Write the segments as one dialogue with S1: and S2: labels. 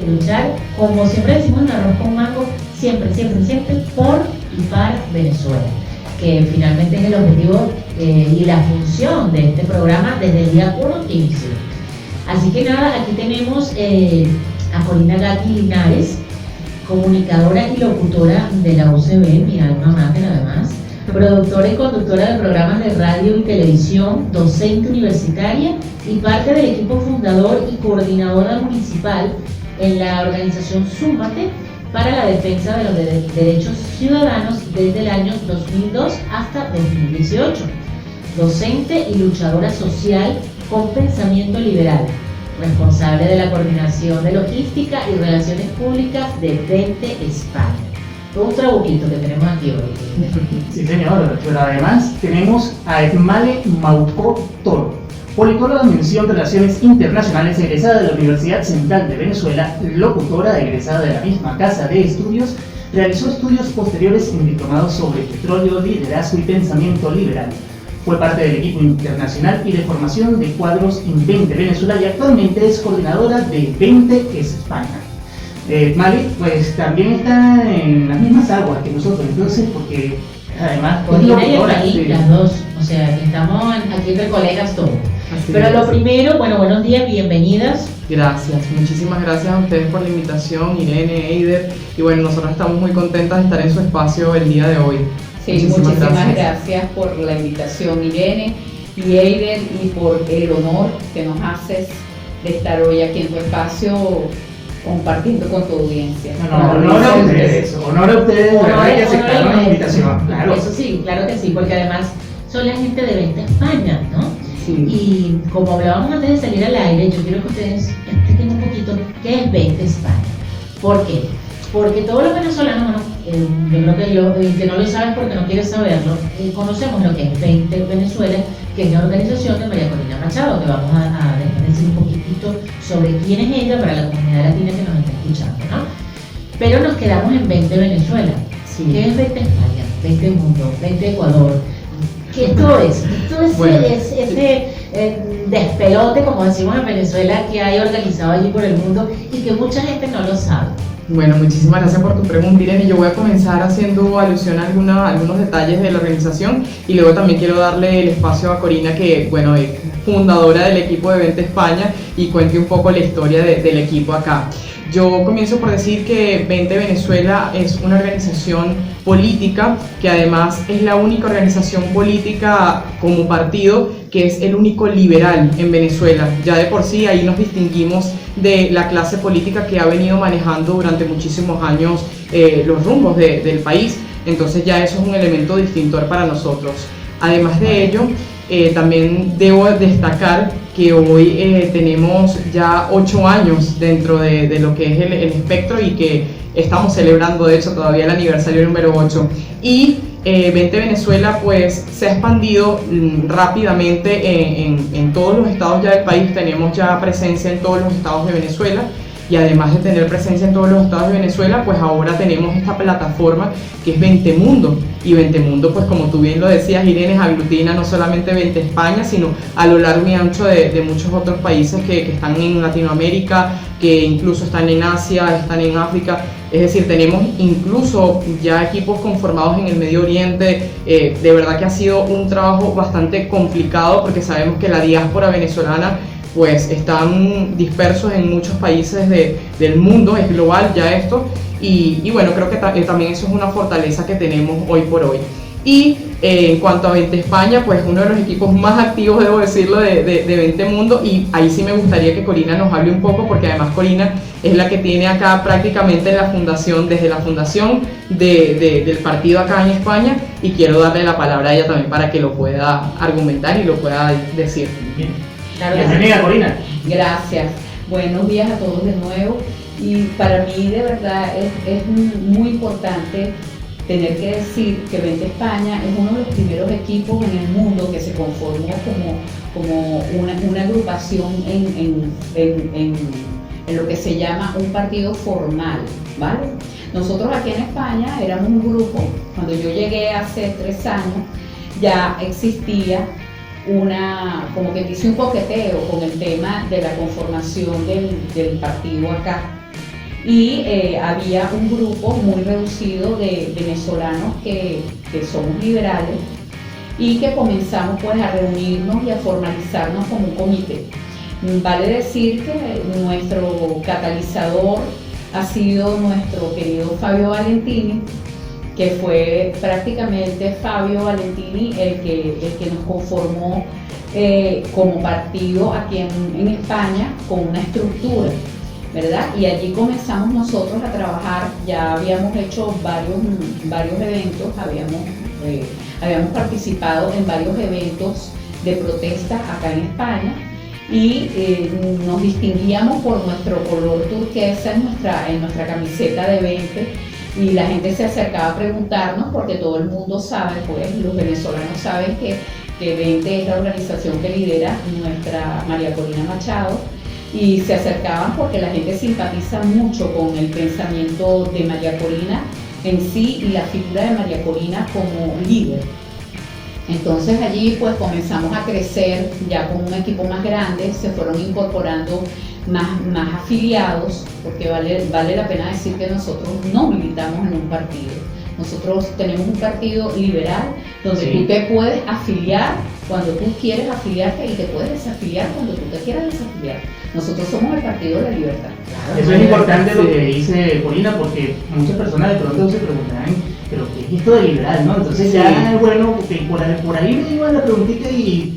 S1: luchar, como siempre decimos en Arroz con Mango, siempre, siempre, siempre por y para Venezuela, que finalmente es el objetivo y la función de este programa desde el día 1 que inició. Así que nada, aquí tenemos a Corina Gatti Linares, comunicadora y locutora de la UCB, mi alma mater además, productora y conductora de programas de radio y televisión, docente universitaria y parte del equipo fundador y coordinadora municipal en la organización Súmate para la defensa de los derechos ciudadanos desde el año 2002 hasta 2018. Docente y luchadora social con pensamiento liberal, responsable de la coordinación de logística y relaciones públicas de Vente España. Todo un trabuquito que tenemos aquí hoy.
S2: Sí, señor, pero además tenemos a Esmale Maucó Toro, politóloga de mención Relaciones Internacionales, egresada de la Universidad Central de Venezuela, locutora egresada de la misma casa de estudios. Realizó estudios posteriores en diplomados sobre petróleo, liderazgo y pensamiento liberal. Fue parte del equipo internacional y de formación de cuadros en Vente Venezuela y actualmente es coordinadora de Vente España. Mali, pues también está en las mismas aguas que nosotros, entonces, porque además
S1: Corina y Efraín, sí, las dos, o sea, que estamos aquí entre colegas todos.
S3: Así
S1: pero
S3: es.
S1: Lo primero, bueno, buenos días, bienvenidas.
S3: Gracias, muchísimas gracias a ustedes por la invitación, Irene, Eider, y bueno, nosotros estamos muy contentas de estar en su espacio el día de hoy.
S4: Sí, muchísimas gracias por la invitación, Irene y Eider, y por el honor que nos haces de estar hoy aquí en tu espacio compartiendo con tu audiencia.
S2: Honor a ustedes, de verdad que aceptaron la invitación. Claro.
S1: Eso sí, claro que sí, porque además son la gente de Vente España, ¿no?
S3: Sí.
S1: Y como hablábamos antes de salir al aire, yo quiero que ustedes expliquen un poquito qué es Vente España. ¿Por qué? Porque todos los venezolanos, bueno, yo creo que el que no lo sabe porque no quiere saberlo, conocemos lo que es Vente Venezuela, que es la organización de María Corina Machado, que vamos a decir un poquitito sobre quién es ella para la comunidad latina que nos está escuchando, ¿no? Pero nos quedamos en Vente Venezuela.
S3: Sí.
S1: ¿Qué es Vente España? Vente Mundo, Vente Ecuador. ¿Qué es todo eso? Todo ese despelote, como decimos en Venezuela, que hay organizado allí por el mundo y que mucha gente no lo sabe.
S3: Bueno, muchísimas gracias por tu pregunta, Irene. Yo voy a comenzar haciendo alusión a algunos detalles de la organización y luego también quiero darle el espacio a Corina, que bueno, es fundadora del equipo de Vente España, y cuente un poco la historia del equipo acá. Yo comienzo por decir que Vente Venezuela es una organización política que además es la única organización política como partido que es el único liberal en Venezuela. Ya de por sí ahí nos distinguimos de la clase política que ha venido manejando durante muchísimos años los rumbos del país. Entonces ya eso es un elemento distintor para nosotros. Además de ello, también debo destacar que hoy tenemos ya 8 años dentro de lo que es el espectro y que estamos celebrando de hecho todavía el aniversario número 8. Y Vente Venezuela pues se ha expandido rápidamente en todos los estados ya del país. Tenemos ya presencia en todos los estados de Venezuela. Y además de tener presencia en todos los estados de Venezuela, pues ahora tenemos esta plataforma que es Vente Mundo. Y Vente Mundo, pues como tú bien lo decías, Irene, aglutina no solamente Vente España, sino a lo largo y ancho de muchos otros países que están en Latinoamérica, que incluso están en Asia, están en África. Es decir, tenemos incluso ya equipos conformados en el Medio Oriente. De verdad que ha sido un trabajo bastante complicado porque sabemos que la diáspora venezolana pues están dispersos en muchos países del mundo, es global ya esto, y bueno, creo que también eso es una fortaleza que tenemos hoy por hoy. Y en cuanto a Vente España, pues uno de los equipos más activos, debo decirlo, de Vente Mundo, y ahí sí me gustaría que Corina nos hable un poco, porque además Corina es la que tiene acá prácticamente la fundación, desde la fundación del partido acá en España, y quiero darle la palabra a ella también para que lo pueda argumentar y lo pueda decir.
S2: Bien.
S1: Claro,
S2: Bienvenida, Corina.
S4: Gracias. Buenos días a todos de nuevo. Y para mí de verdad es muy importante tener que decir que Vente España es uno de los primeros equipos en el mundo que se conformó como una agrupación en lo que se llama un partido formal, ¿vale? Nosotros aquí en España éramos un grupo. Cuando yo llegué hace 3 años ya existía como que dice un coqueteo con el tema de la conformación del partido acá. y había un grupo muy reducido de venezolanos que somos liberales y que comenzamos pues a reunirnos y a formalizarnos como un comité. Vale decir que nuestro catalizador ha sido nuestro querido Fabio Valentini, que fue prácticamente Fabio Valentini el que nos conformó como partido aquí en España con una estructura, ¿verdad? Y allí comenzamos nosotros a trabajar. Ya habíamos hecho varios eventos, habíamos participado en varios eventos de protesta acá en España y nos distinguíamos por nuestro color turquesa en nuestra camiseta de 20, y la gente se acercaba a preguntarnos porque todo el mundo sabe, pues los venezolanos saben que 20 es la organización que lidera nuestra María Corina Machado, y se acercaban porque la gente simpatiza mucho con el pensamiento de María Corina en sí y la figura de María Corina como líder. Entonces allí pues comenzamos a crecer ya con un equipo más grande, se fueron incorporando más afiliados, porque vale la pena decir que nosotros no militamos en un partido. Nosotros tenemos un partido liberal donde tú te puedes afiliar cuando tú quieres afiliarte y te puedes desafiliar cuando tú te quieras desafiliar. Nosotros somos el Partido de la Libertad.
S2: Claro, eso es importante lo que dice Corina, porque muchas personas de pronto se preguntarán, pero ¿qué es esto de liberal, no? Entonces ya es bueno, porque por ahí me iba la preguntita y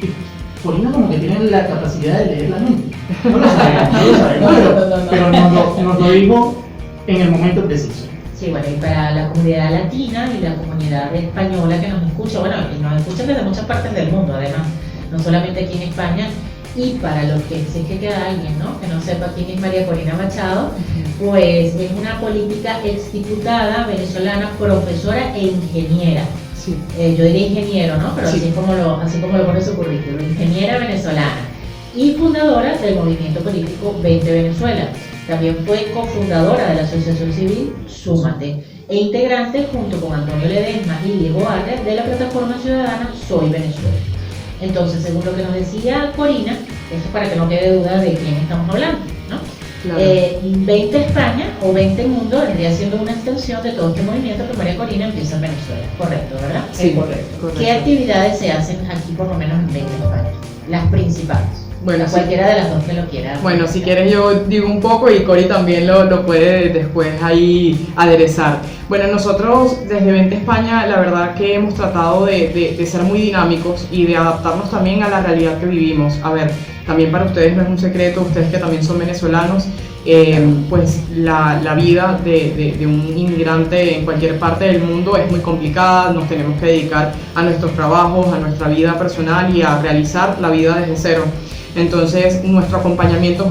S2: Corina como que tiene la capacidad de leer la mente. No lo sabemos, pero nos lo dijo en el momento preciso.
S1: Sí, bueno, y para la comunidad latina y la comunidad española que nos escucha, bueno, y nos escuchan desde muchas partes del mundo, además, no solamente aquí en España, y para los que, si es que queda alguien, ¿no?, que no sepa quién es María Corina Machado, pues es una política exdiputada venezolana, profesora e ingeniera.
S3: Sí.
S1: Yo diría ingeniero, ¿no?, pero
S3: Sí.
S1: así como lo pone su currículum, ingeniera venezolana y fundadora del movimiento político 20 Venezuela. También fue cofundadora de la asociación civil Súmate e integrante junto con Antonio Ledesma y Diego Álvarez de la plataforma ciudadana Soy Venezuela. Entonces, según lo que nos decía Corina, eso es para que no quede duda de quién estamos hablando, ¿no?
S3: Claro.
S1: 20 España o 20 Mundo vendría siendo una extensión de todo este movimiento que María Corina empieza en Venezuela, correcto, ¿verdad?
S3: Sí,
S4: correcto.
S1: ¿Qué actividades se hacen aquí por lo menos en 20 España? Las principales.
S3: Bueno, sí.
S1: Cualquiera de las dos que lo quiera.
S3: Bueno, si quieres yo digo un poco y Cori también lo puede después ahí aderezar. Bueno, nosotros desde 20 España la verdad que hemos tratado de ser muy dinámicos y de adaptarnos también a la realidad que vivimos. A ver, también para ustedes no es un secreto, ustedes que también son venezolanos, pues la vida de un inmigrante en cualquier parte del mundo es muy complicada, nos tenemos que dedicar a nuestros trabajos, a nuestra vida personal y a realizar la vida desde cero. Entonces nuestro acompañamiento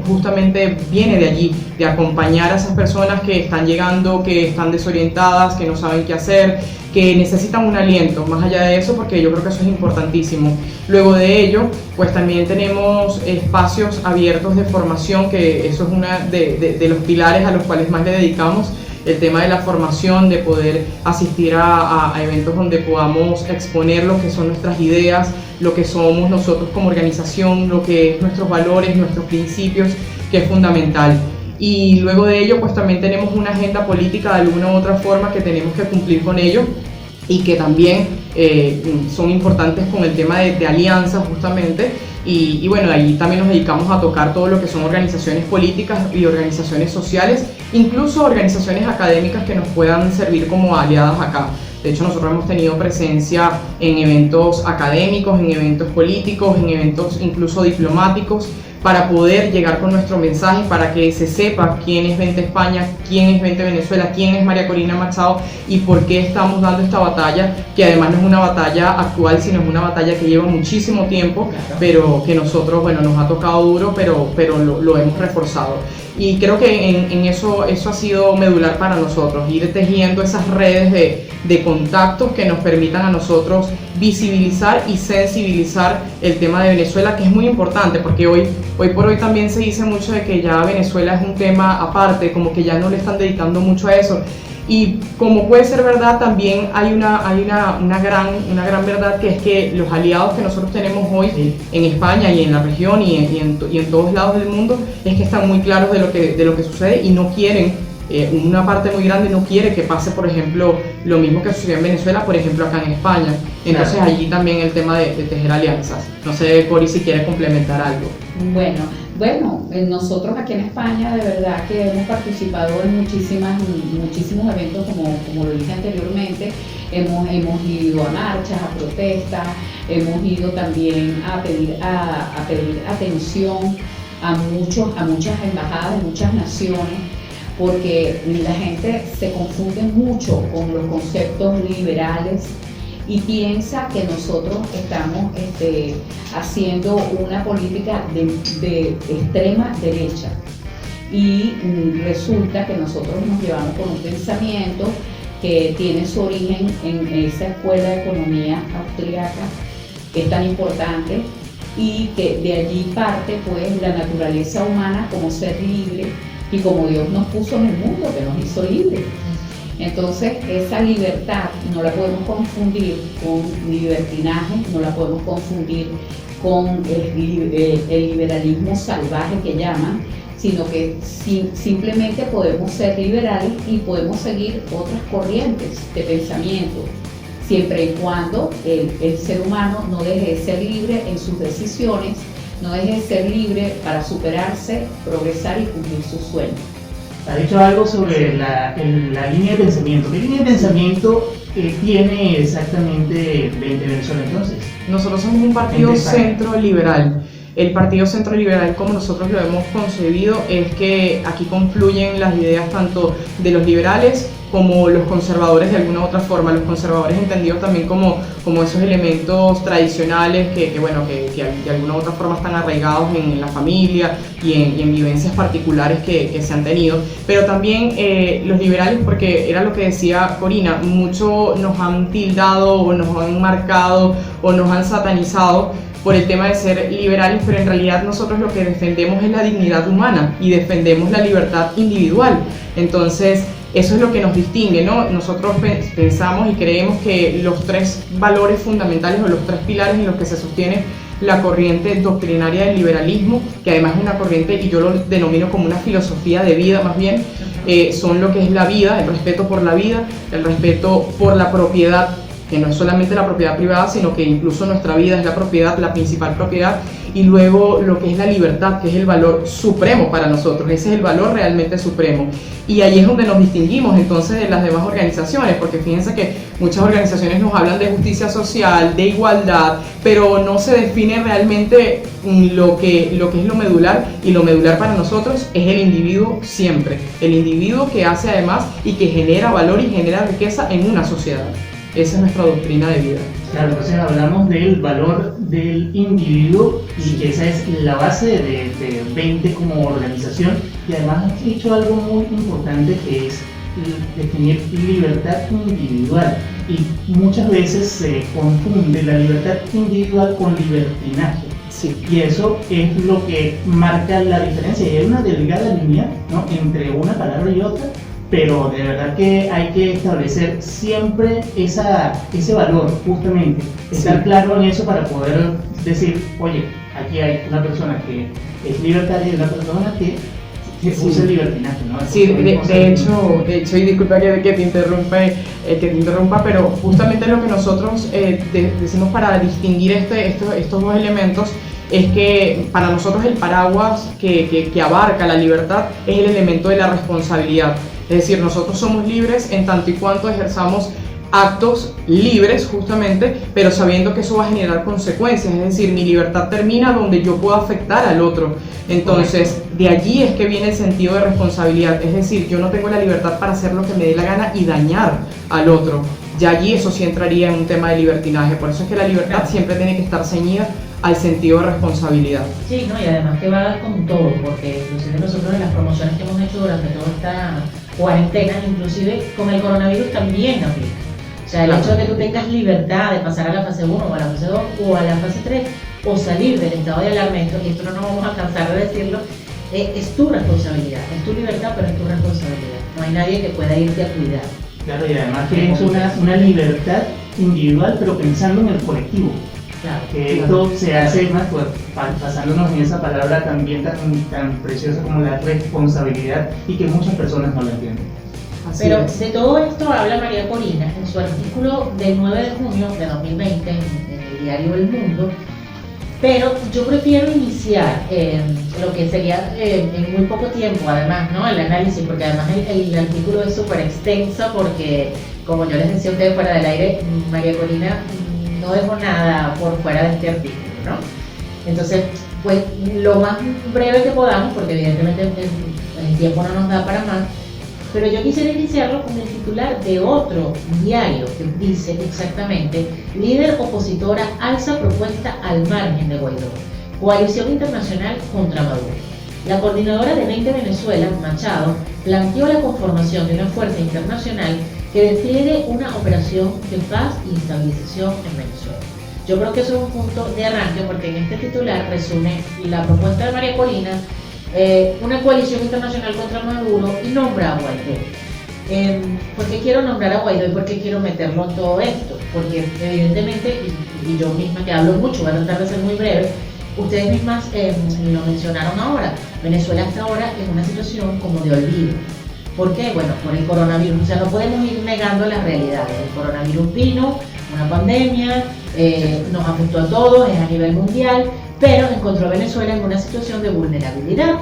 S3: justamente viene de allí, de acompañar a esas personas que están llegando, que están desorientadas, que no saben qué hacer, que necesitan un aliento, más allá de eso, porque yo creo que eso es importantísimo. Luego de ello, pues también tenemos espacios abiertos de formación, que eso es uno de los pilares a los cuales más le dedicamos, el tema de la formación, de poder asistir a eventos donde podamos exponer lo que son nuestras ideas, lo que somos nosotros como organización, lo que es nuestros valores, nuestros principios, que es fundamental. Y luego de ello, pues también tenemos una agenda política de alguna u otra forma que tenemos que cumplir con ello y que también son importantes con el tema de alianzas justamente. Y bueno, ahí también nos dedicamos a tocar todo lo que son organizaciones políticas y organizaciones sociales, incluso organizaciones académicas que nos puedan servir como aliadas acá. De hecho, nosotros hemos tenido presencia en eventos académicos, en eventos políticos, en eventos incluso diplomáticos, para poder llegar con nuestro mensaje, para que se sepa quién es 20 España, quién es 20 Venezuela, quién es María Corina Machado y por qué estamos dando esta batalla, que además no es una batalla actual, sino es una batalla que lleva muchísimo tiempo, pero que nosotros, bueno, nos ha tocado duro, pero lo hemos reforzado. Y creo que en eso ha sido medular para nosotros, ir tejiendo esas redes de contactos que nos permitan a nosotros visibilizar y sensibilizar el tema de Venezuela, que es muy importante, porque hoy por hoy también se dice mucho de que ya Venezuela es un tema aparte, como que ya no le están dedicando mucho a eso. Y como puede ser verdad, también hay una gran verdad, que es que los aliados que nosotros tenemos hoy en España y en la región y en todos lados del mundo, es que están muy claros de lo que sucede y no quieren, una parte muy grande no quiere que pase, por ejemplo, lo mismo que sucedió en Venezuela, por ejemplo, acá en España. Entonces claro, allí también el tema de tejer alianzas. No sé, Cori, si quiere complementar algo.
S4: Bueno, nosotros aquí en España de verdad que hemos participado en muchísimos eventos, como lo dije anteriormente. Hemos ido a marchas, a protestas, hemos ido también a pedir atención a muchas embajadas de muchas naciones, porque la gente se confunde mucho con los conceptos liberales y piensa que nosotros estamos haciendo una política de extrema derecha, y resulta que nosotros nos llevamos con un pensamiento que tiene su origen en esa escuela de economía austríaca, que es tan importante, y que de allí parte pues la naturaleza humana como ser libre y como Dios nos puso en el mundo, que nos hizo libres. Entonces esa libertad no la podemos confundir con libertinaje, no la podemos confundir con el liberalismo salvaje que llaman, sino que simplemente podemos ser liberales y podemos seguir otras corrientes de pensamiento, siempre y cuando el ser humano no deje de ser libre en sus decisiones, no deje de ser libre para superarse, progresar y cumplir sus sueños.
S2: Ha dicho algo sobre la línea de pensamiento. ¿Qué línea de pensamiento tiene exactamente Venezuela entonces?
S3: Nosotros somos un partido centro liberal. El partido centro liberal, como nosotros lo hemos concebido, es que aquí confluyen las ideas tanto de los liberales como los conservadores de alguna u otra forma. Los conservadores entendidos también como esos elementos tradicionales que de alguna u otra forma están arraigados en la familia y en vivencias particulares que se han tenido. Pero también los liberales, porque era lo que decía Corina, mucho nos han tildado o nos han marcado o nos han satanizado por el tema de ser liberales, pero en realidad nosotros lo que defendemos es la dignidad humana y defendemos la libertad individual. Entonces eso es lo que nos distingue, ¿no? Nosotros pensamos y creemos que los tres valores fundamentales o los tres pilares en los que se sostiene la corriente doctrinaria del liberalismo, que además es una corriente, y yo lo denomino como una filosofía de vida más bien, son lo que es la vida, el respeto por la vida, el respeto por la propiedad, que no es solamente la propiedad privada, sino que incluso nuestra vida es la propiedad, la principal propiedad, y luego lo que es la libertad, que es el valor supremo para nosotros, ese es el valor realmente supremo. Y ahí es donde nos distinguimos entonces de las demás organizaciones, porque fíjense que muchas organizaciones nos hablan de justicia social, de igualdad, pero no se define realmente lo que es lo medular, y lo medular para nosotros es el individuo siempre, el individuo que hace además y que genera valor y genera riqueza en una sociedad. Esa es nuestra doctrina de vida.
S2: Claro, entonces hablamos del valor del individuo y que esa es la base de 20 como organización, y además has dicho algo muy importante, que es definir libertad individual, y muchas veces se confunde la libertad individual con libertinaje.
S3: Sí.
S2: Y eso es lo que marca la diferencia, y hay una delgada línea, ¿no?, entre una palabra y otra, pero de verdad que hay que establecer siempre ese valor, justamente, estar claro en eso para poder decir, oye, aquí hay una persona que es libertaria y una persona que usa el libertinaje, ¿no?
S3: Sí, de hecho, y disculpa que te interrumpa, pero justamente lo que nosotros decimos para distinguir estos dos elementos es que para nosotros el paraguas que abarca la libertad es el elemento de la responsabilidad. Es decir, nosotros somos libres en tanto y cuanto ejerzamos actos libres justamente, pero sabiendo que eso va a generar consecuencias. Es decir, mi libertad termina donde yo puedo afectar al otro. Entonces, de allí es que viene el sentido de responsabilidad. Es decir, yo no tengo la libertad para hacer lo que me dé la gana y dañar al otro. Ya allí eso sí entraría en un tema de libertinaje. Por eso es que la libertad siempre tiene que estar ceñida al sentido de responsabilidad.
S1: Sí, ¿no? Y además que va con todo, porque inclusive nosotros en las promociones que hemos hecho durante toda esta cuarentena, inclusive con el coronavirus también aplica. O sea, el hecho de que tú tengas libertad de pasar a la fase 1 o a la fase 2 o a la fase 3 o salir del estado de alarma, y esto no nos vamos a cansar de decirlo, es tu responsabilidad, es tu libertad, pero es tu responsabilidad. No hay nadie que pueda irte a cuidar.
S2: Claro, y además queremos una libertad individual, pero pensando en el colectivo.
S1: Claro.
S2: Que esto se hace más, pues, basándonos en esa palabra también tan preciosa como la responsabilidad, y que muchas personas no la entienden.
S3: Así
S1: Pero
S3: es.
S1: de todo esto habla María Corina en su artículo del 9 de junio de 2020 en el diario El Mundo, pero yo prefiero iniciar lo que sería en muy poco tiempo, además, ¿no? El análisis, porque además el artículo es súper extenso, porque como yo les decía a ustedes fuera del aire, María Corina no dejó nada por fuera de este artículo, ¿no? Entonces, pues lo más breve que podamos, porque evidentemente el tiempo no nos da para más, pero yo quisiera iniciarlo con el titular de otro diario que dice exactamente: líder opositora alza propuesta al margen de Guaidó, coalición internacional contra Maduro. La coordinadora de 20 Venezuela, Machado, planteó la conformación de una fuerza internacional que despliegue una operación de paz y estabilización en Venezuela. Yo creo que eso es un punto de arranque, porque en este titular resume la propuesta de María Corina, una coalición internacional contra Maduro, y nombra a Guaidó. ¿Por qué quiero nombrar a Guaidó y por qué quiero meterlo en todo esto? Porque evidentemente, y yo misma que hablo mucho, voy a tratar de ser muy breve, ustedes mismas lo mencionaron ahora, Venezuela hasta ahora en una situación como de olvido. ¿Por qué? Bueno, por el coronavirus. O sea, no podemos ir negando las realidades. El coronavirus vino, una pandemia, nos afectó a todos, es a nivel mundial, pero encontró a Venezuela en una situación de vulnerabilidad.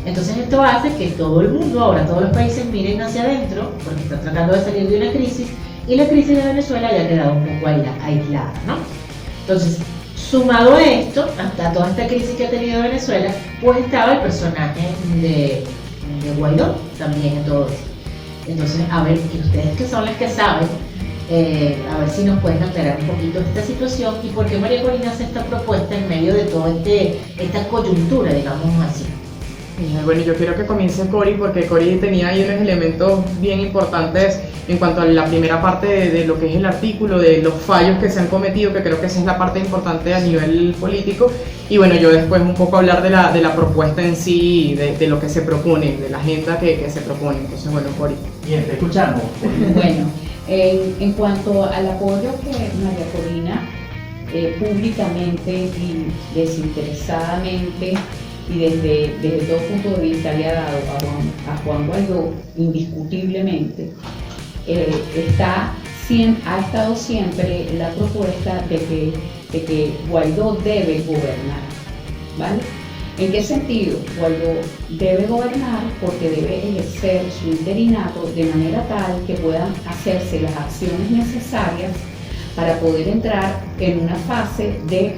S1: Entonces esto hace que todo el mundo, ahora todos los países miren hacia adentro, porque están tratando de salir de una crisis, y la crisis de Venezuela haya quedado un poco aislada, ¿no? Entonces, sumado a esto, hasta toda esta crisis que ha tenido Venezuela, pues estaba el personaje de Guaidó también en todo esto. Entonces, a ver, y ustedes que son las que saben, a ver si nos pueden aclarar un poquito esta situación y por qué María Corina hace esta propuesta en medio de toda esta coyuntura, digamos así.
S3: Bueno, yo quiero que comience Cori, porque Cori tenía ahí unos elementos bien importantes en cuanto a la primera parte de lo que es el artículo, de los fallos que se han cometido, que creo que esa es la parte importante a nivel político. Y bueno, yo después un poco hablar de la propuesta en sí, de lo que se propone, de la agenda que se propone. Entonces, bueno, Cori.
S2: Bien, te escuchamos.
S4: Bueno, en cuanto al apoyo que María Corina públicamente y desinteresadamente y desde todo punto de vista le ha dado a Juan Guaidó, indiscutiblemente, ha estado siempre la propuesta de que Guaidó debe gobernar, ¿vale? ¿En qué sentido? Guaidó debe gobernar porque debe ejercer su interinato de manera tal que puedan hacerse las acciones necesarias para poder entrar en una fase de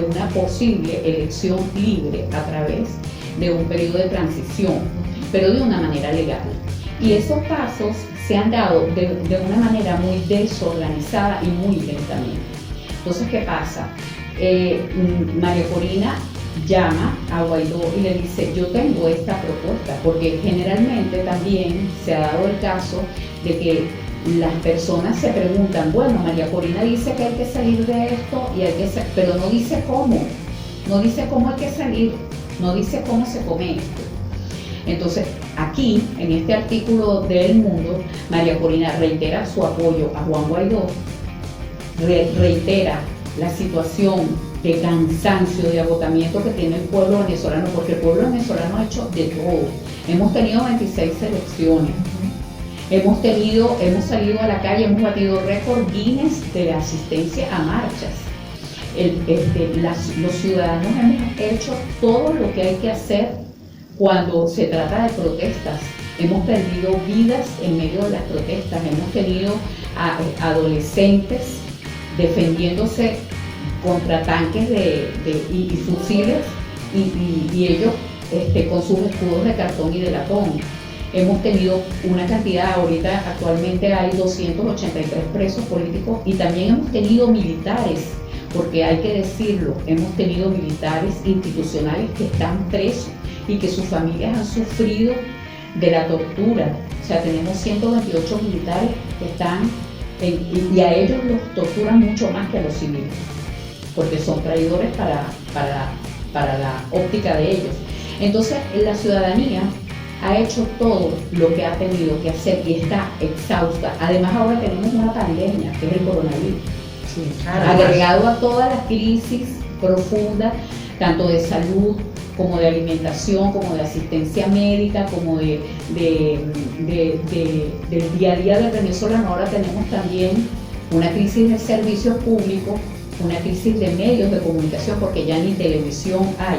S4: una posible elección libre a través de un periodo de transición, pero de una manera legal. Y esos pasos se han dado de una manera muy desorganizada y muy lentamente. Entonces, ¿qué pasa? María Corina llama a Guaidó y le dice: yo tengo esta propuesta, porque generalmente también se ha dado el caso de que las personas se preguntan, bueno, María Corina dice que hay que salir de esto, pero no dice cómo hay que salir, no dice cómo se come esto. Entonces, aquí, en este artículo de El Mundo, María Corina reitera su apoyo a Juan Guaidó, reitera la situación de cansancio, de agotamiento que tiene el pueblo venezolano, porque el pueblo venezolano ha hecho de todo. Hemos tenido 26 elecciones, hemos salido a la calle, hemos batido récord Guinness de asistencia a marchas. Los ciudadanos hemos hecho todo lo que hay que hacer cuando se trata de protestas. Hemos perdido vidas en medio de las protestas, hemos tenido a adolescentes defendiéndose contra tanques y fusiles y ellos con sus escudos de cartón y de latón. Hemos tenido una cantidad, ahorita actualmente hay 283 presos políticos, y también hemos tenido militares, porque hay que decirlo, hemos tenido militares institucionales que están presos y que sus familias han sufrido de la tortura. O sea, tenemos 128 militares que están y a ellos los torturan mucho más que a los civiles, porque son traidores para para la óptica de ellos. Entonces, la ciudadanía ha hecho todo lo que ha tenido que hacer y está exhausta. Además, ahora tenemos una pandemia, que es el coronavirus.
S3: Sí.
S4: Agregado a todas las crisis profundas, tanto de salud como de alimentación, como de asistencia médica, como del día a día del venezolano. Ahora tenemos también una crisis de servicios públicos, una crisis de medios de comunicación, porque ya ni televisión hay.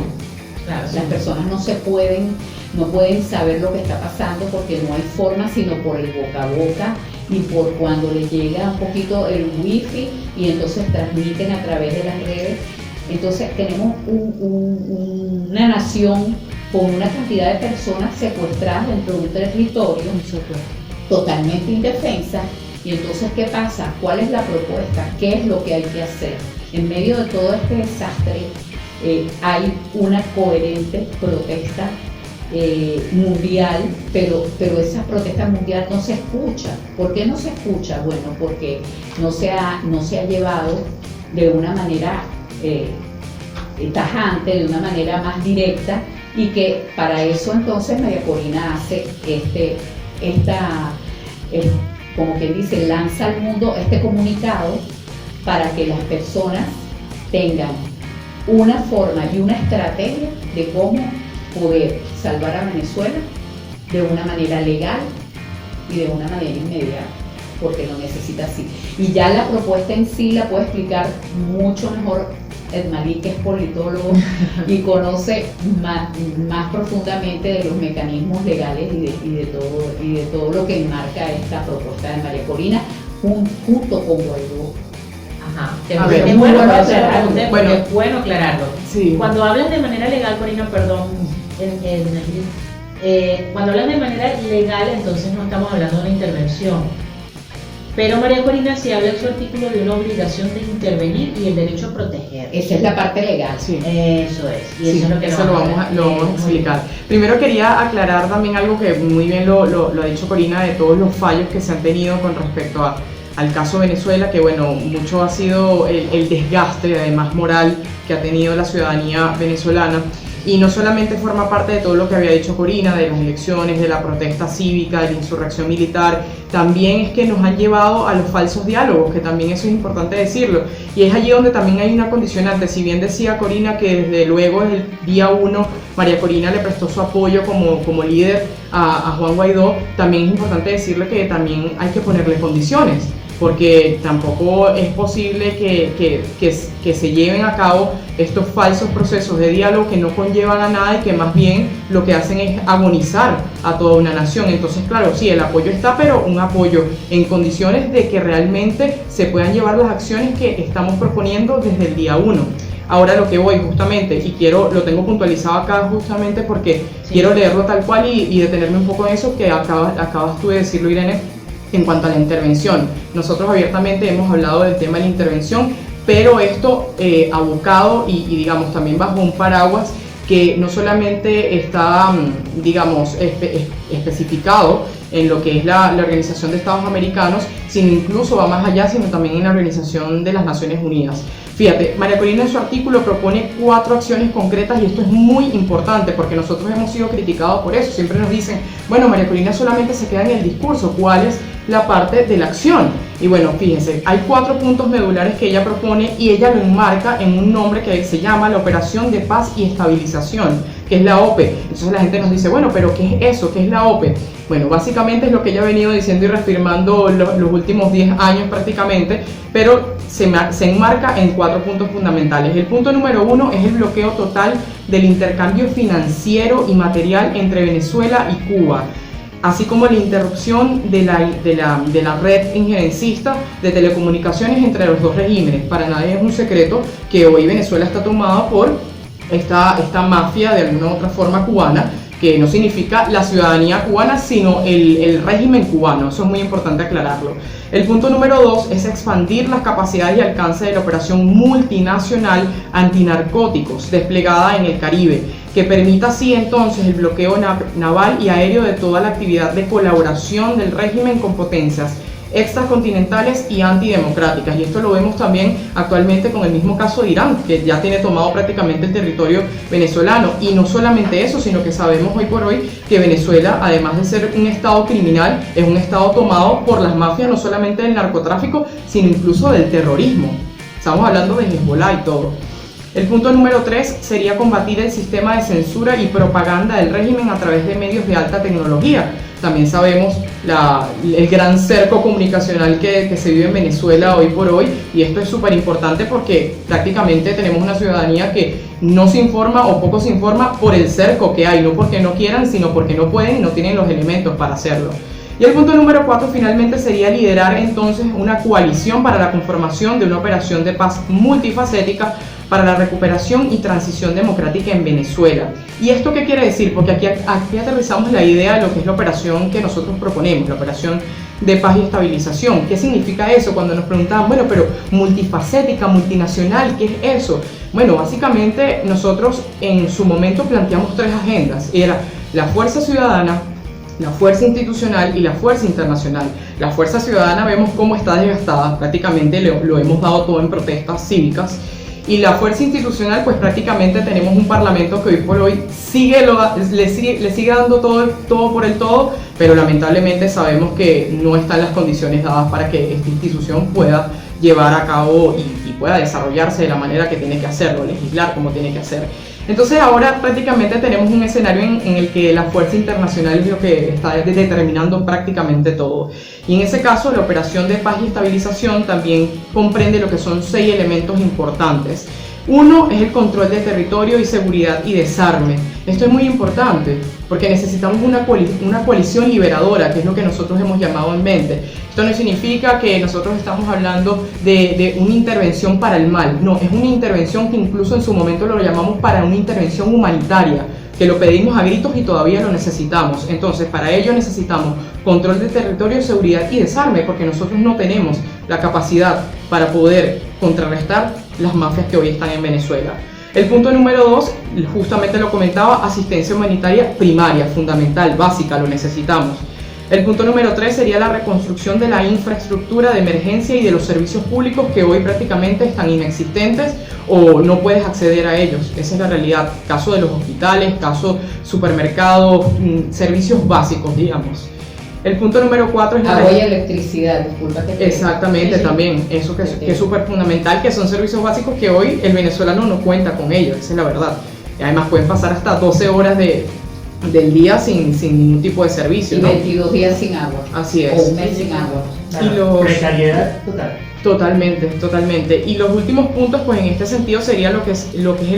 S1: Claro,
S4: Las personas no pueden saber lo que está pasando porque no hay forma sino por el boca a boca y por cuando les llega un poquito el wifi y entonces transmiten a través de las redes. Entonces tenemos una nación con una cantidad de personas secuestradas dentro de un territorio totalmente indefensa. Y entonces, ¿qué pasa? ¿Cuál es la propuesta? ¿Qué es lo que hay que hacer? En medio de todo este desastre hay una coherente protesta mundial, pero esa protesta mundial no se escucha. ¿Por qué no se escucha? Bueno, porque no se ha llevado de una manera tajante, de una manera más directa, y que para eso entonces María Corina hace como quien dice, lanza al mundo este comunicado para que las personas tengan una forma y una estrategia de cómo poder salvar a Venezuela de una manera legal y de una manera inmediata, porque lo necesita así. Y ya la propuesta en sí la puede explicar mucho mejor Edmalí, que es politólogo y conoce más profundamente de los mecanismos legales y de todo lo que enmarca esta propuesta de María Corina junto con Guaidó.
S1: Ajá.
S3: A ver,
S1: Es bueno aclararlo, porque es bueno aclararlo.
S3: Sí.
S1: Cuando hablas de manera legal, Corina, perdón, cuando hablas de manera legal, entonces no estamos hablando de una intervención. Pero María Corina sí habla en su artículo de una obligación de intervenir y el derecho a proteger.
S4: Esa es la parte legal.
S3: Sí.
S1: Eso es. Y
S3: Sí,
S1: eso es lo que
S3: lo vamos a explicar. Primero quería aclarar también algo que muy bien lo ha dicho Corina, de todos los fallos que se han tenido con respecto al caso Venezuela, que bueno, mucho ha sido el desgaste, además moral, que ha tenido la ciudadanía venezolana. Y no solamente forma parte de todo lo que había dicho Corina, de las elecciones, de la protesta cívica, de la insurrección militar, también es que nos han llevado a los falsos diálogos, que también eso es importante decirlo. Y es allí donde también hay una condicionante. Si bien decía Corina que desde luego desde el día 1 María Corina le prestó su apoyo como líder a Juan Guaidó, también es importante decirle que también hay que ponerle condiciones, porque tampoco es posible que se lleven a cabo estos falsos procesos de diálogo que no conllevan a nada y que más bien lo que hacen es agonizar a toda una nación. Entonces, claro, sí, el apoyo está, pero un apoyo en condiciones de que realmente se puedan llevar las acciones que estamos proponiendo desde el día 1. Ahora lo que voy justamente, y lo tengo puntualizado acá justamente porque quiero leerlo tal cual y detenerme un poco en eso que acabas tú de decirlo, Irene. En cuanto a la intervención, nosotros abiertamente hemos hablado del tema de la intervención, pero esto abocado y digamos también bajo un paraguas que no solamente está, digamos, especificado en lo que es la Organización de Estados Americanos, sino incluso va más allá, sino también en la Organización de las Naciones Unidas. Fíjate, María Corina en su artículo propone 4 acciones concretas y esto es muy importante porque nosotros hemos sido criticados por eso. Siempre nos dicen, bueno, María Corina solamente se queda en el discurso, ¿cuál es la parte de la acción? Y bueno, fíjense, hay 4 puntos medulares que ella propone y ella lo enmarca en un nombre que se llama la Operación de Paz y Estabilización, que es la OPE. Entonces la gente nos dice, bueno, pero ¿qué es eso? ¿Qué es la OPE? Bueno, básicamente es lo que ella ha venido diciendo y reafirmando los últimos 10 años prácticamente, pero se enmarca en 4 puntos fundamentales. El punto número 1 es el bloqueo total del intercambio financiero y material entre Venezuela y Cuba, así como la interrupción de la red injerencista de telecomunicaciones entre los dos regímenes. Para nadie es un secreto que hoy Venezuela está tomada por esta mafia de alguna u otra forma cubana, que no significa la ciudadanía cubana, sino el régimen cubano. Eso es muy importante aclararlo. El punto número 2 es expandir las capacidades y alcance de la operación multinacional antinarcóticos desplegada en el Caribe, que permita así entonces el bloqueo naval y aéreo de toda la actividad de colaboración del régimen con potencias extracontinentales y antidemocráticas. Y esto lo vemos también actualmente con el mismo caso de Irán, que ya tiene tomado prácticamente el territorio venezolano. Y no solamente eso, sino que sabemos hoy por hoy que Venezuela, además de ser un estado criminal, es un estado tomado por las mafias, no solamente del narcotráfico, sino incluso del terrorismo. Estamos hablando de Hezbollah y todo. El punto número 3 sería combatir el sistema de censura y propaganda del régimen a través de medios de alta tecnología. También sabemos el gran cerco comunicacional que se vive en Venezuela hoy por hoy, y esto es súper importante porque prácticamente tenemos una ciudadanía que no se informa o poco se informa por el cerco que hay, no porque no quieran, sino porque no pueden y no tienen los elementos para hacerlo. Y el punto número 4 finalmente sería liderar entonces una coalición para la conformación de una operación de paz multifacética para la recuperación y transición democrática en Venezuela. ¿Y esto qué quiere decir? Porque aquí aterrizamos la idea de lo que es la operación que nosotros proponemos, la operación de paz y estabilización. ¿Qué significa eso? Cuando nos preguntaban, bueno, pero multifacética, multinacional, ¿qué es eso? Bueno, básicamente nosotros en su momento planteamos 3 agendas. Era la fuerza ciudadana, la fuerza institucional y la fuerza internacional. La fuerza ciudadana vemos cómo está desgastada, prácticamente lo hemos dado todo en protestas cívicas. Y la fuerza institucional, pues prácticamente tenemos un parlamento que hoy por hoy le sigue dando todo por el todo, pero lamentablemente sabemos que no están las condiciones dadas para que esta institución pueda llevar a cabo y pueda desarrollarse de la manera que tiene que hacerlo, legislar como tiene que hacer. Entonces ahora prácticamente tenemos un escenario en el que la fuerza internacional es lo que está determinando prácticamente todo. Y en ese caso la operación de paz y estabilización también comprende lo que son 6 elementos importantes. Uno es el control de territorio y seguridad y desarme. Esto es muy importante porque necesitamos una coalición liberadora, que es lo que nosotros hemos llamado en mente. Esto no significa que nosotros estamos hablando de una intervención para el mal, no, es una intervención que incluso en su momento lo llamamos para una intervención humanitaria, que lo pedimos a gritos y todavía lo necesitamos. Entonces, para ello necesitamos control de territorio, seguridad y desarme, porque nosotros no tenemos la capacidad para poder contrarrestar las mafias que hoy están en Venezuela. El punto número 2, justamente lo comentaba, asistencia humanitaria primaria, fundamental, básica, lo necesitamos. El punto número 3 sería la reconstrucción de la infraestructura de emergencia y de los servicios públicos que hoy prácticamente están inexistentes o no puedes acceder a ellos. Esa es la realidad. Caso de los hospitales, caso supermercados, servicios básicos, digamos. El punto número 4 es
S4: agua y electricidad, disculpa que te...
S3: Exactamente, sí. También, eso que es súper fundamental, que son servicios básicos que hoy el venezolano no cuenta con ellos, esa es la verdad. Y además pueden pasar hasta 12 horas del día sin ningún tipo de servicio,
S4: y
S3: ¿no?
S4: 22 días sin agua.
S3: Así es.
S4: O un mes sin agua.
S2: Claro, precariedad total.
S3: Totalmente. Y los últimos puntos, pues en este sentido, sería lo que es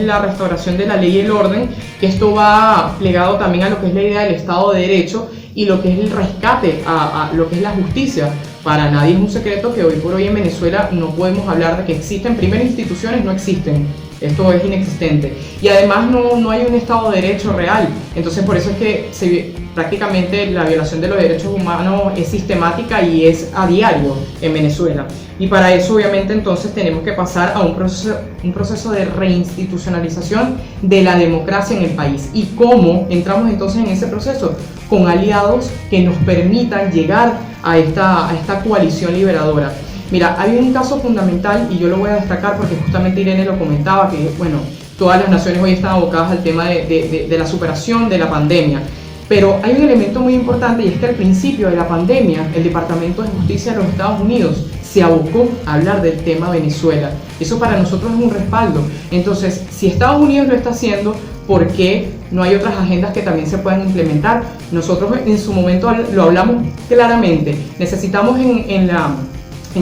S3: la restauración de la ley y el orden, que esto va plegado también a lo que es la idea del Estado de Derecho y lo que es el rescate a lo que es la justicia. Para nadie es un secreto que hoy por hoy en Venezuela no podemos hablar de que existen, primero instituciones no existen, esto es inexistente, y además no hay un Estado de Derecho real. Entonces por eso es que prácticamente la violación de los derechos humanos es sistemática y es a diario en Venezuela. Y para eso obviamente entonces tenemos que pasar a un proceso de reinstitucionalización de la democracia en el país. ¿Y cómo entramos entonces en ese proceso? Con aliados que nos permitan llegar a esta coalición liberadora. Mira, hay un caso fundamental y yo lo voy a destacar porque justamente Irene lo comentaba, que bueno, todas las naciones hoy están abocadas al tema de la superación de la pandemia. Pero hay un elemento muy importante y es que al principio de la pandemia el Departamento de Justicia de los Estados Unidos se abocó a hablar del tema Venezuela. Eso para nosotros es un respaldo. Entonces, si Estados Unidos lo está haciendo, ¿por qué no hay otras agendas que también se puedan implementar? Nosotros en su momento lo hablamos claramente. Necesitamos en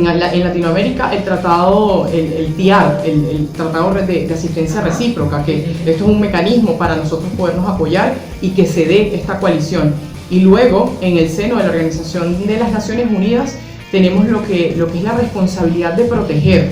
S3: Latinoamérica el tratado, el TIAR, el Tratado de Asistencia Recíproca, que esto es un mecanismo para nosotros podernos apoyar y que se dé esta coalición. Y luego, en el seno de la Organización de las Naciones Unidas, tenemos lo que es la responsabilidad de proteger.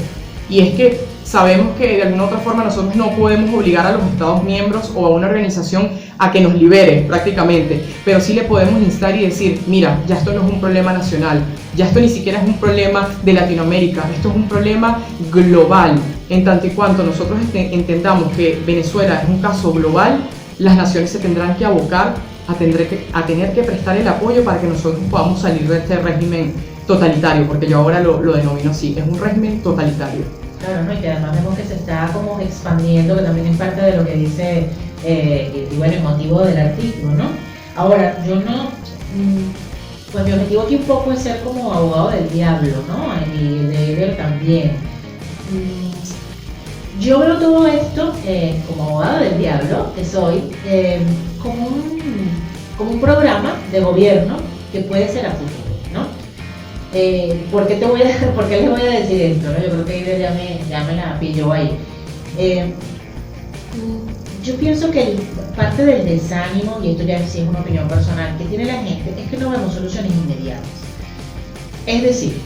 S3: Y es que sabemos que de alguna u otra forma nosotros no podemos obligar a los Estados miembros o a una organización a que nos libere prácticamente, pero sí le podemos instar y decir, mira, ya esto no es un problema nacional, ya esto ni siquiera es un problema de Latinoamérica, esto es un problema global. En tanto y cuanto nosotros entendamos que Venezuela es un caso global, las naciones se tendrán que abocar a tener que prestar el apoyo para que nosotros podamos salir de este régimen totalitario, porque yo ahora lo denomino así, es un régimen totalitario.
S1: Claro, ¿no? Y que además vemos que se está como expandiendo, que también es parte de lo que dice, y bueno, el motivo del artículo, ¿no? Ahora, yo no, pues mi objetivo aquí un poco es ser como abogado del diablo, ¿no? Y de Eder también. Yo veo todo esto como abogado del diablo, que soy, como un programa de gobierno que puede ser a futuro, ¿no? ¿Por qué les voy a decir esto? ¿No? Yo creo que Eder ya me la pilló ahí. Yo pienso que parte del desánimo, y esto ya sí es una opinión personal, que tiene la gente, es que no vemos soluciones inmediatas. Es decir,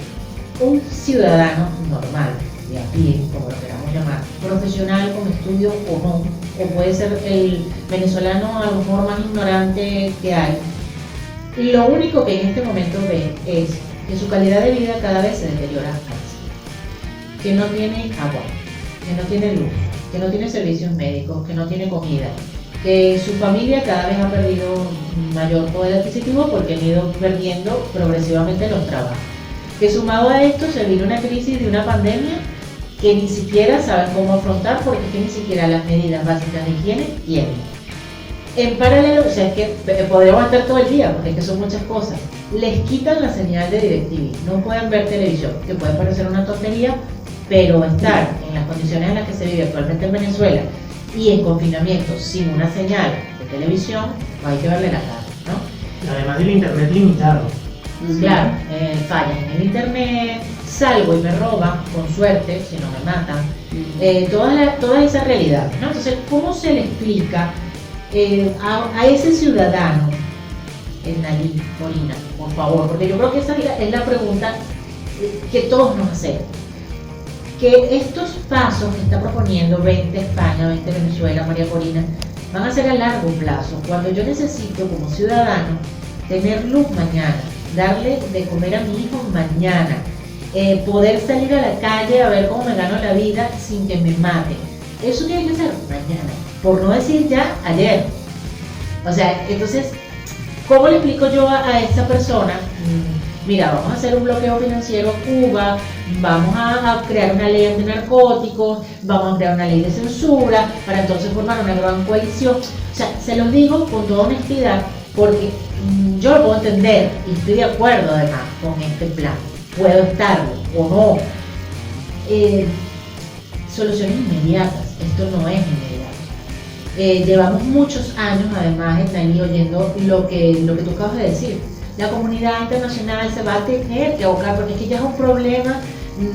S1: un ciudadano normal, de a pie, como lo queramos llamar, profesional con estudio o no, o puede ser el venezolano a lo mejor más ignorante que hay, lo único que en este momento ve es que su calidad de vida cada vez se deteriora más, que no tiene agua, que no tiene luz, que no tiene servicios médicos, que no tiene comida, que su familia cada vez ha perdido mayor poder adquisitivo porque han ido perdiendo progresivamente los trabajos, que sumado a esto se vino una crisis de una pandemia que ni siquiera saben cómo afrontar porque es que ni siquiera las medidas básicas de higiene tienen. En paralelo, o sea, es que podríamos estar todo el día, porque es que son muchas cosas. Les quitan la señal de DirecTV, no pueden ver televisión, que puede parecer una tontería, pero estar en las condiciones en las que se vive actualmente en Venezuela y en confinamiento sin una señal de televisión, hay que verle la cara, ¿no?
S2: Además del internet limitado.
S1: Claro, fallan en el internet, salgo y me roban, con suerte, si no me matan, toda esa realidad, ¿no? Entonces, ¿cómo se le explica a ese ciudadano, Nayib, Corina, por favor? Porque yo creo que esa es la pregunta que todos nos hacemos. Que estos pasos que está proponiendo 20 España, 20 Venezuela, María Corina, van a ser a largo plazo, cuando yo necesito como ciudadano tener luz mañana, darle de comer a mi hijo mañana, poder salir a la calle a ver cómo me gano la vida sin que me maten. Eso tiene que ser mañana, por no decir ya ayer. O sea, entonces, ¿cómo le explico yo a esa persona? Mira, vamos a hacer un bloqueo financiero a Cuba, vamos a crear una ley antinarcóticos, vamos a crear una ley de censura, para entonces formar una gran coalición. O sea, se los digo con toda honestidad, porque yo lo puedo entender y estoy de acuerdo además con este plan. Puedo estarlo o no. Soluciones inmediatas, esto no es inmediato. Llevamos muchos años además, Hernani, oyendo lo que tú acabas de decir. La comunidad internacional se va a tener que abocar porque es que ya es un problema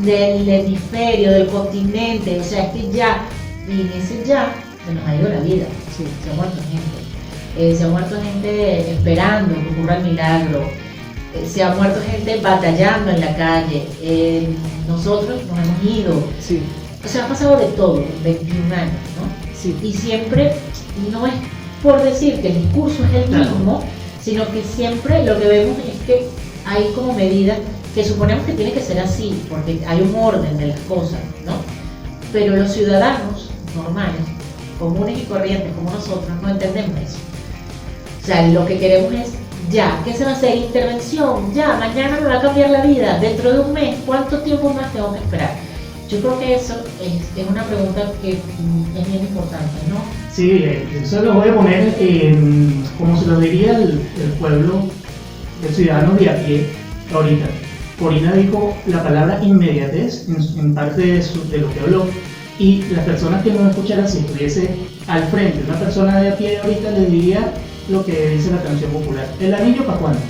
S1: del hemisferio, del continente, o sea, es que ya, y en ese ya se nos ha ido la vida, sí, se ha muerto gente. Se ha muerto gente esperando que ocurra el milagro, se ha muerto gente batallando en la calle, nosotros nos hemos ido,
S3: Sí.
S1: o sea, ha pasado de todo, 21 años, ¿no?
S3: Sí.
S1: Y siempre, no es por decir que el discurso es el mismo, sino que siempre lo que vemos es que hay como medidas que suponemos que tiene que ser así, porque hay un orden de las cosas, ¿no? Pero los ciudadanos normales, comunes y corrientes como nosotros, no entendemos eso. O sea, lo que queremos es ya, ¿qué se va a hacer? Intervención, ya, mañana me va a cambiar la vida, dentro de un mes, ¿cuánto tiempo más tengo que esperar? Yo creo que eso es una pregunta que es bien importante, ¿no?
S2: Sí, eso lo voy a poner como se lo diría el pueblo, el ciudadano de a pie ahorita. Corina dijo la palabra inmediatez en parte de lo que habló, y las personas que nos escucharan, si estuviese al frente una persona de a pie ahorita, le diría lo que dice la canción popular: ¿el anillo para cuándo?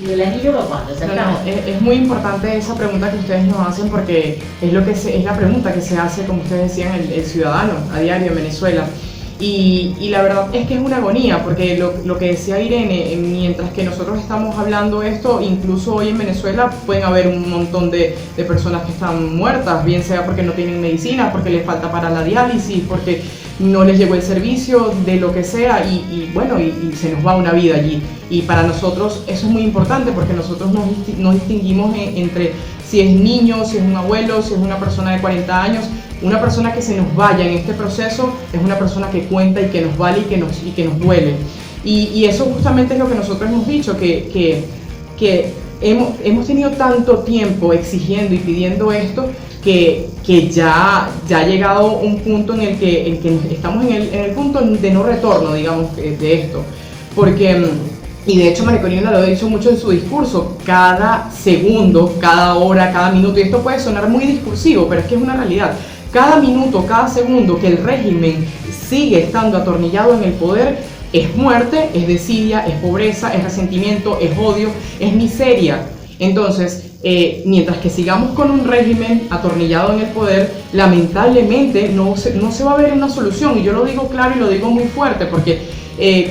S1: ¿Y el anillo para cuándo?
S3: Es muy importante esa pregunta que ustedes nos hacen, porque es la pregunta que se hace, como ustedes decían, el ciudadano a diario en Venezuela. Y la verdad es que es una agonía, porque lo que decía Irene, mientras que nosotros estamos hablando esto, incluso hoy en Venezuela pueden haber un montón de personas que están muertas, bien sea porque no tienen medicina, porque les falta para la diálisis, porque no les llegó el servicio, de lo que sea, y se nos va una vida allí. Y para nosotros eso es muy importante, porque nosotros no distinguimos entre si es niño, si es un abuelo, si es una persona de 40 años. Una persona que se nos vaya en este proceso es una persona que cuenta y que nos vale y que nos duele. Y eso justamente es lo que nosotros hemos dicho, que hemos tenido tanto tiempo exigiendo y pidiendo esto que ya ha llegado un punto en el que estamos en el punto de no retorno, digamos, de esto. Porque, y de hecho María Corina lo ha dicho mucho en su discurso, cada segundo, cada hora, cada minuto, y esto puede sonar muy discursivo, pero es que es una realidad. Cada minuto, cada segundo que el régimen sigue estando atornillado en el poder, es muerte, es desidia, es pobreza, es resentimiento, es odio, es miseria. Entonces, mientras que sigamos con un régimen atornillado en el poder, lamentablemente no se va a ver una solución. Y yo lo digo claro y lo digo muy fuerte, porque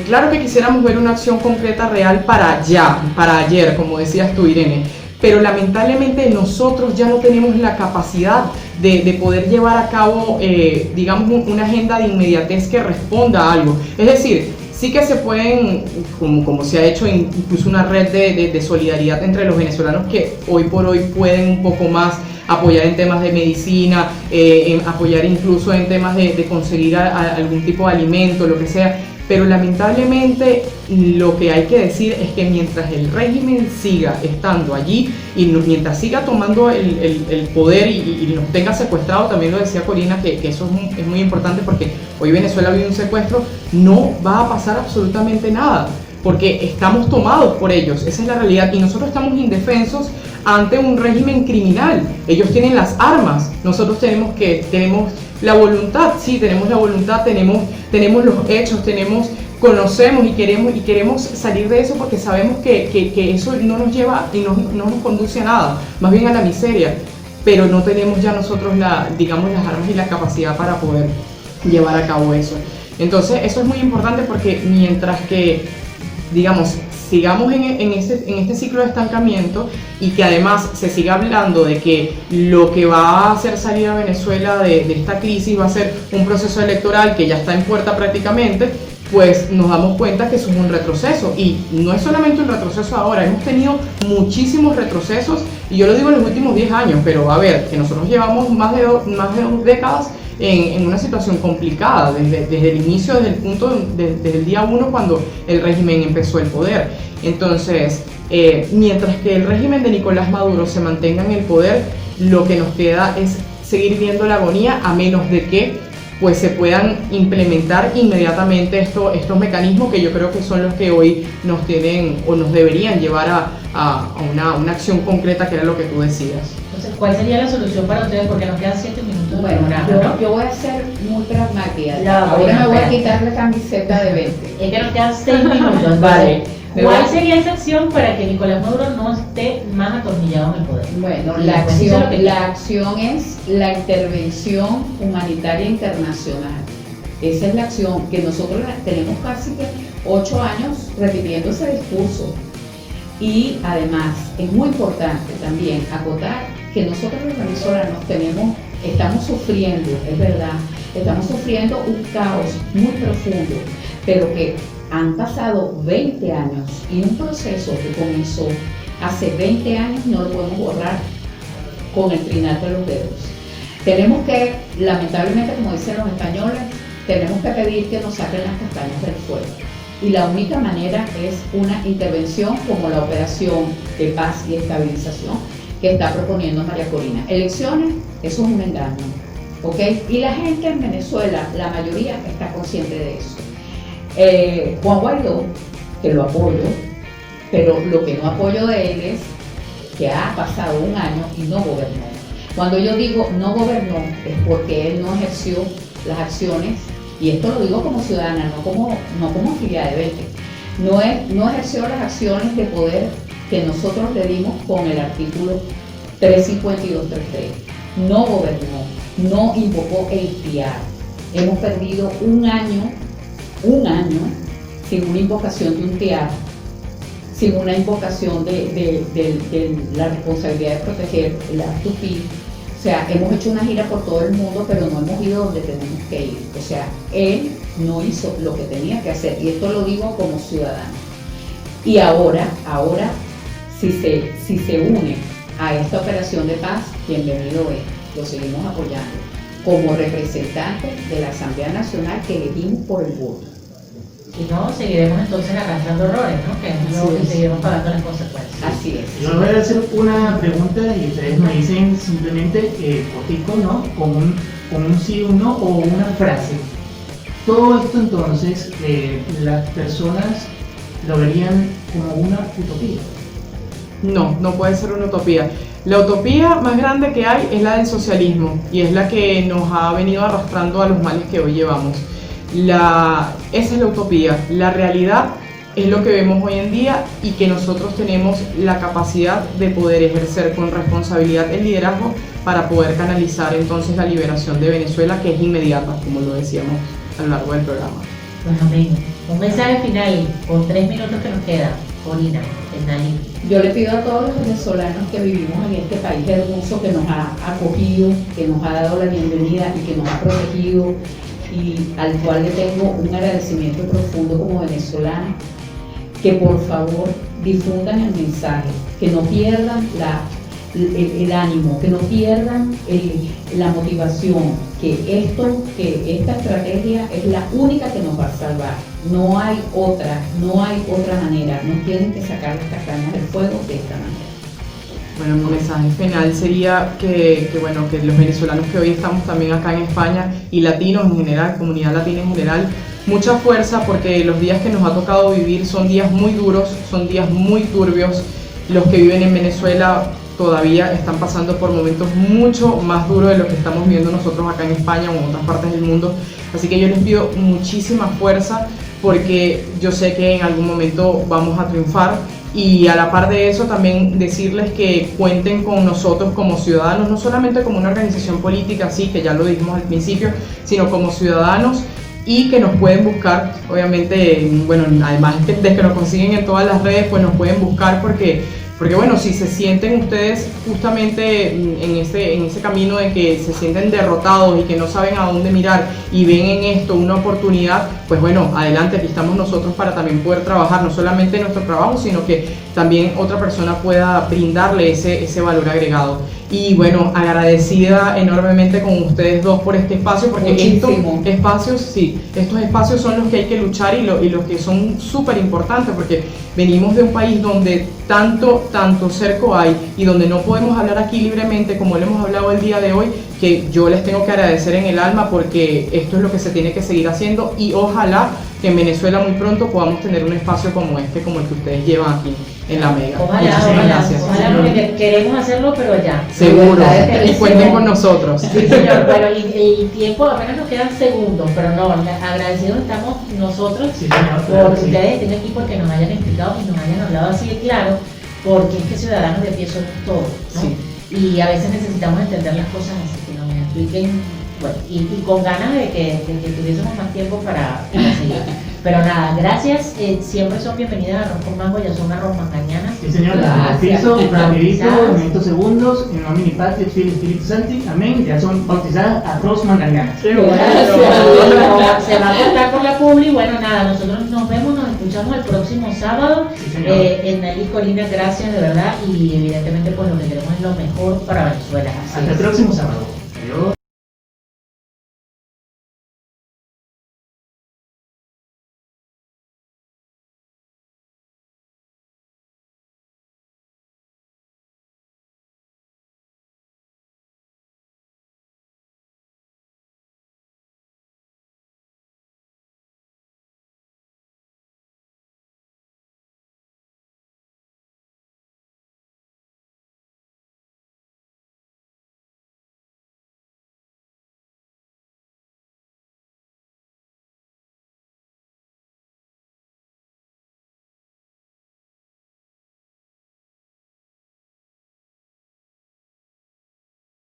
S3: claro que quisiéramos ver una acción concreta real para ya, para ayer, como decías tú, Irene, pero lamentablemente nosotros ya no tenemos la capacidad de poder llevar a cabo, digamos, una agenda de inmediatez que responda a algo. Es decir, sí que se pueden, como se ha hecho incluso una red de solidaridad entre los venezolanos que hoy por hoy pueden un poco más apoyar en temas de medicina, apoyar incluso en temas de conseguir algún tipo de alimento, lo que sea. Pero lamentablemente lo que hay que decir es que mientras el régimen siga estando allí y mientras siga tomando el poder y nos tenga secuestrado, también lo decía Corina, que eso es muy importante, porque hoy Venezuela vive un secuestro, no va a pasar absolutamente nada, porque estamos tomados por ellos, esa es la realidad, y nosotros estamos indefensos ante un régimen criminal. Ellos tienen las armas, nosotros tenemos la voluntad, sí, tenemos la voluntad, tenemos los hechos, conocemos y queremos salir de eso, porque sabemos que eso no nos lleva y no nos conduce a nada, más bien a la miseria, pero no tenemos ya nosotros digamos, las armas y la capacidad para poder llevar a cabo eso. Entonces eso es muy importante, porque mientras que, digamos, sigamos en este ciclo de estancamiento, y que además se siga hablando de que lo que va a hacer salir a Venezuela de esta crisis va a ser un proceso electoral que ya está en puerta prácticamente, pues nos damos cuenta que eso es un retroceso. Y no es solamente un retroceso ahora, hemos tenido muchísimos retrocesos, y yo lo digo en los últimos 10 años, pero a ver, que nosotros llevamos más de 2 décadas en una situación complicada, desde el inicio, desde el día 1, cuando el régimen empezó el poder. Entonces, mientras que el régimen de Nicolás Maduro se mantenga en el poder, lo que nos queda es seguir viendo la agonía, a menos de que pues se puedan implementar inmediatamente estos mecanismos, que yo creo que son los que hoy nos tienen o nos deberían llevar a una acción concreta, que era lo que tú decías.
S1: Entonces, ¿cuál sería la solución para ustedes? Porque nos quedan 7 minutos de
S4: Bueno,
S1: programa, ¿no?
S4: yo voy a ser muy pragmática.
S1: Ya,
S4: Ahora me voy a
S1: espérate.
S4: quitar la camiseta de 20.
S1: Es que nos quedan 6 minutos.
S4: Vale.
S1: ¿Cuál sería esa acción para que Nicolás Maduro no esté más atornillado en el poder?
S4: Bueno,
S1: Y
S4: la
S1: pues, eso es lo que
S4: acción es la intervención humanitaria internacional. Esa es la acción que nosotros tenemos casi que 8 años repitiendo ese discurso. Y además es muy importante también acotar que nosotros los venezolanos estamos sufriendo, es verdad, estamos sufriendo un caos muy profundo, pero que han pasado 20 años, y un proceso que comenzó hace 20 años no lo podemos borrar con el trinar de los dedos. Tenemos que, lamentablemente, como dicen los españoles, tenemos que pedir que nos saquen las castañas del fuego. Y la única manera es una intervención como la operación de paz y estabilización que está proponiendo María Corina. Elecciones, eso es un engaño, ¿ok? Y la gente en Venezuela, la mayoría, está consciente de eso. Juan Guaidó, que lo apoyo, pero lo que no apoyo de él es que ha pasado un año y no gobernó. Cuando yo digo no gobernó, es porque él no ejerció las acciones, y esto lo digo como ciudadana, no como afiliada de Vete, no ejerció las acciones de poder que nosotros le dimos con el artículo 352.3.3. No gobernó, no invocó el TIAR. Hemos perdido un año sin una invocación de un TIAR, sin una invocación de la responsabilidad de proteger la tupi. O sea, hemos hecho una gira por todo el mundo, pero no hemos ido donde tenemos que ir. O sea, él no hizo lo que tenía que hacer, y esto lo digo como ciudadano. Y ahora, si se une a esta operación de paz, bienvenido es, lo seguimos apoyando como representante de la Asamblea Nacional que elegimos por el voto.
S1: Si no, seguiremos entonces arrastrando errores, ¿no? Que es lo que seguiremos pagando las consecuencias.
S4: Así es.
S2: Yo voy a hacer una pregunta y ustedes me dicen simplemente cortico, ¿no? Con un sí, un no o una frase. Todo esto entonces las personas lo verían como una utopía.
S3: No, no puede ser una utopía. La utopía más grande que hay es la del socialismo y es la que nos ha venido arrastrando a los males que hoy llevamos. Esa es la utopía. La realidad es lo que vemos hoy en día y que nosotros tenemos la capacidad de poder ejercer con responsabilidad el liderazgo para poder canalizar entonces la liberación de Venezuela, que es inmediata, como lo decíamos a lo largo del programa.
S1: Bueno, amén. Un mensaje final con 3 minutos que nos quedan. Corina, Hernani.
S4: Yo le pido a todos los venezolanos que vivimos en este país hermoso, que nos ha acogido, que nos ha dado la bienvenida y que nos ha protegido, y al cual le tengo un agradecimiento profundo como venezolana, que por favor difundan el mensaje, que no pierdan el ánimo, que no pierdan la motivación, que esta estrategia es la única que nos va a salvar. No hay otra manera. Nos tienen que sacar estas cañas del fuego de esta manera.
S3: Bueno, mi mensaje final sería que los venezolanos que hoy estamos también acá en España y latinos en general, comunidad latina en general, mucha fuerza, porque los días que nos ha tocado vivir son días muy duros, son días muy turbios. Los que viven en Venezuela todavía están pasando por momentos mucho más duros de lo que estamos viviendo nosotros acá en España o en otras partes del mundo. Así que yo les pido muchísima fuerza, porque yo sé que en algún momento vamos a triunfar. Y a la par de eso también decirles que cuenten con nosotros como ciudadanos, no solamente como una organización política, sí, que ya lo dijimos al principio, sino como ciudadanos, y que nos pueden buscar, obviamente, bueno, además de que nos consiguen en todas las redes, pues nos pueden buscar porque bueno, si se sienten ustedes justamente en ese camino de que se sienten derrotados y que no saben a dónde mirar y ven en esto una oportunidad, pues bueno, adelante, aquí estamos nosotros para también poder trabajar, no solamente nuestro trabajo, sino que también otra persona pueda brindarle ese valor agregado. Y bueno, agradecida enormemente con ustedes dos por este espacio, porque estos espacios son los que hay que luchar y los que son súper importantes, porque venimos de un país donde tanto cerco hay y donde no podemos hablar aquí libremente como lo hemos hablado el día de hoy, que yo les tengo que agradecer en el alma, porque esto es lo que se tiene que seguir haciendo, y ojalá que en Venezuela muy pronto podamos tener un espacio como este, como el que ustedes llevan aquí en la Mega.
S1: Ojalá,
S3: Gracias.
S1: Ojalá, porque queremos hacerlo, pero ya.
S3: Seguro, y cuenten con nosotros.
S1: Sí, señor. Bueno, y tiempo, apenas nos quedan segundos, pero no, agradecidos estamos nosotros,
S2: Sí, señor,
S1: por
S2: claro que sí.
S1: ustedes estén aquí, porque nos hayan explicado y nos hayan hablado así de claro, porque es que ciudadanos de pie somos todos, ¿no?
S3: Sí.
S1: Y a veces necesitamos entender las cosas así, que nos expliquen, bueno, y con ganas de que tuviésemos más tiempo para seguir. Pero nada, gracias, siempre son bienvenidas a Arroz con Mango, ya son arroz mañanas.
S2: Sí, señor,
S1: Gracias.
S2: piso, rapidito, en estos segundos, en nomine Patria, Filio, Espíritu Santo, amén, ya son bautizadas arroz mangañanas.
S1: Se va a cortar por la publi. Bueno, nada, nosotros nos vemos, nos escuchamos el próximo sábado.
S2: Sí, señor.
S1: Hernani y Corina, gracias de verdad, y evidentemente pues lo que queremos es lo mejor para Venezuela. Así
S2: Hasta el
S1: es.
S2: próximo sábado.